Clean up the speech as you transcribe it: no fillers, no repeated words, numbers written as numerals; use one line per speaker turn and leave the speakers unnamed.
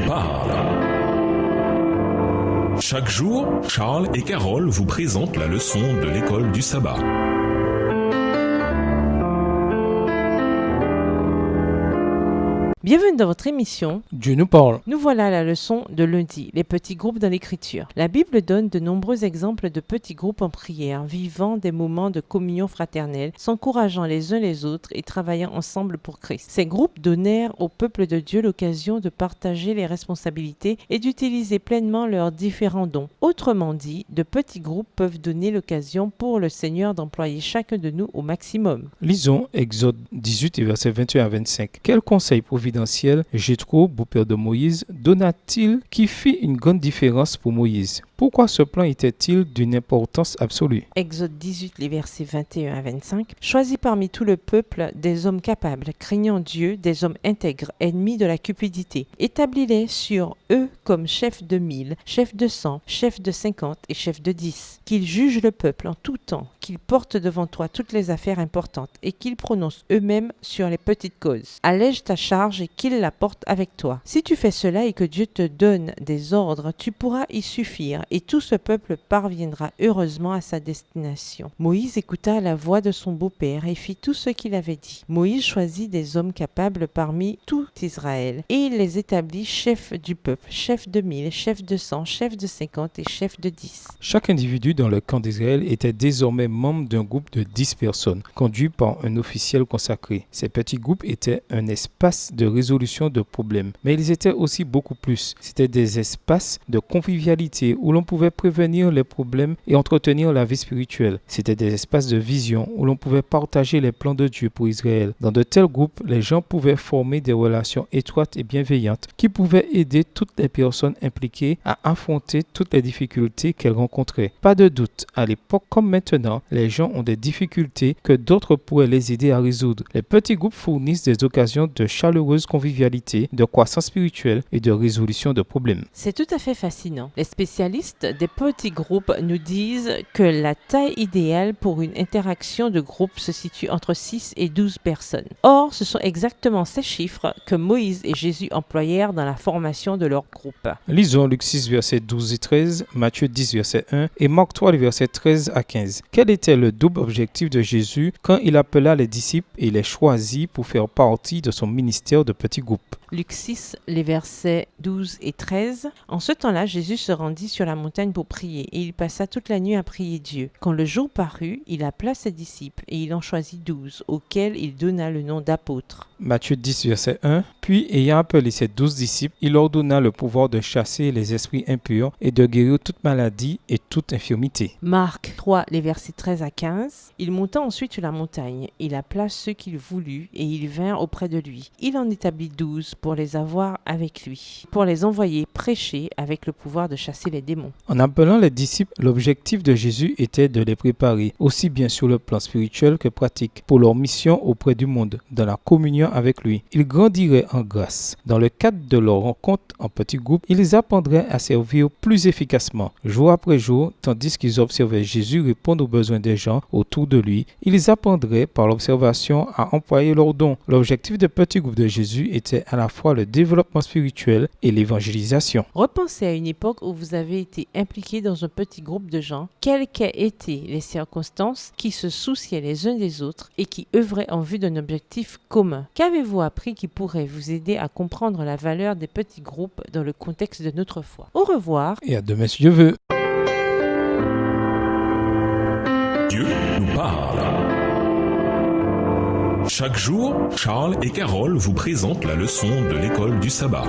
parle. Chaque jour, Charles et Carole vous présentent la leçon de l'école du sabbat.
Bienvenue dans votre émission
Dieu nous parle.
Nous voilà à la leçon de lundi, les petits groupes dans l'Écriture. La Bible donne de nombreux exemples de petits groupes en prière, vivant des moments de communion fraternelle, s'encourageant les uns les autres et travaillant ensemble pour Christ. Ces groupes donnèrent au peuple de Dieu l'occasion de partager les responsabilités et d'utiliser pleinement leurs différents dons. Autrement dit, de petits groupes peuvent donner l'occasion pour le Seigneur d'employer chacun de nous au maximum.
Lisons Exode 18 et versets 21 à 25. Quel conseil providentiel Jéthro, beau-père de Moïse, donna-t-il qui fit une grande différence pour Moïse? Pourquoi ce plan était-il d'une importance absolue?
Exode 18, les versets 21 à 25. Choisis parmi tout le peuple des hommes capables, craignant Dieu, des hommes intègres, ennemis de la cupidité. Établis-les sur eux comme chefs de 1000, chefs de 100, chefs de 50 et chefs de 10. Qu'ils jugent le peuple en tout temps, qu'ils portent devant toi toutes les affaires importantes et qu'ils prononcent eux-mêmes sur les petites causes. Allège ta charge et qu'ils la portent avec toi. Si tu fais cela et que Dieu te donne des ordres, tu pourras y suffire et tout ce peuple parviendra heureusement à sa destination. Moïse écouta la voix de son beau-père et fit tout ce qu'il avait dit. Moïse choisit des hommes capables parmi tout Israël et il les établit chefs du peuple, chefs de 1000, chefs de 100, chefs de 50 et chefs de 10.
Chaque individu dans le camp d'Israël était désormais membre d'un groupe de 10 personnes, conduit par un officiel consacré. Ces petits groupes étaient un espace de résolution de problèmes, mais ils étaient aussi beaucoup plus. C'était des espaces de convivialité où l'on pouvait prévenir les problèmes et entretenir la vie spirituelle. C'était des espaces de vision où l'on pouvait partager les plans de Dieu pour Israël. Dans de tels groupes, les gens pouvaient former des relations étroites et bienveillantes qui pouvaient aider toutes les personnes impliquées à affronter toutes les difficultés qu'elles rencontraient. Pas de doute, à l'époque comme maintenant, les gens ont des difficultés que d'autres pourraient les aider à résoudre. Les petits groupes fournissent des occasions de chaleureuse convivialité, de croissance spirituelle et de résolution de problèmes.
C'est tout à fait fascinant. Les spécialistes des petits groupes nous disent que la taille idéale pour une interaction de groupe se situe entre 6 et 12 personnes. Or, ce sont exactement ces chiffres que Moïse et Jésus employèrent dans la formation de leur groupe.
Lisons Luc 6, versets 12 et 13, Matthieu 10, verset 1 et Marc 3, versets 13 à 15. Quel était le double objectif de Jésus quand il appela les disciples et les choisit pour faire partie de son ministère de petits groupes?
Luc 6, les versets 12 et 13. En ce temps-là, Jésus se rendit sur la montagne pour prier, et il passa toute la nuit à prier Dieu. Quand le jour parut, il appela ses disciples, et il en choisit 12, auxquels il donna le nom d'apôtres.
Matthieu 10, verset 1. Puis, ayant appelé ses 12 disciples, il leur donna le pouvoir de chasser les esprits impurs et de guérir toute maladie et toute infirmité.
Marc 3, les versets 13 à 15. Il monta ensuite sur la montagne. Il appela ceux qu'il voulut, et ils vinrent auprès de lui. Il en établit 12 pour les avoir avec lui, pour les envoyer prêcher avec le pouvoir de chasser les démons.
En appelant les disciples, l'objectif de Jésus était de les préparer, aussi bien sur le plan spirituel que pratique, pour leur mission auprès du monde, dans la communion avec lui. Ils grandiraient en grâce. Dans le cadre de leur rencontre en petits groupes, ils apprendraient à servir plus efficacement, jour après jour, tandis qu'ils observaient Jésus répondre aux besoins des gens autour de lui. Ils apprendraient par l'observation à employer leurs dons. L'objectif des petits groupes de Jésus était à la fois le développement spirituel et l'évangélisation.
Repensez à une époque où vous avez été impliqué dans un petit groupe de gens, quelles qu'aient été les circonstances, qui se souciaient les uns des autres et qui œuvraient en vue d'un objectif commun. Qu'avez-vous appris qui pourrait vous aider à comprendre la valeur des petits groupes dans le contexte de notre foi? Au revoir.
Et à demain si Dieu veut.
Dieu nous parle. Chaque jour, Charles et Carole vous présentent la leçon de l'école du sabbat.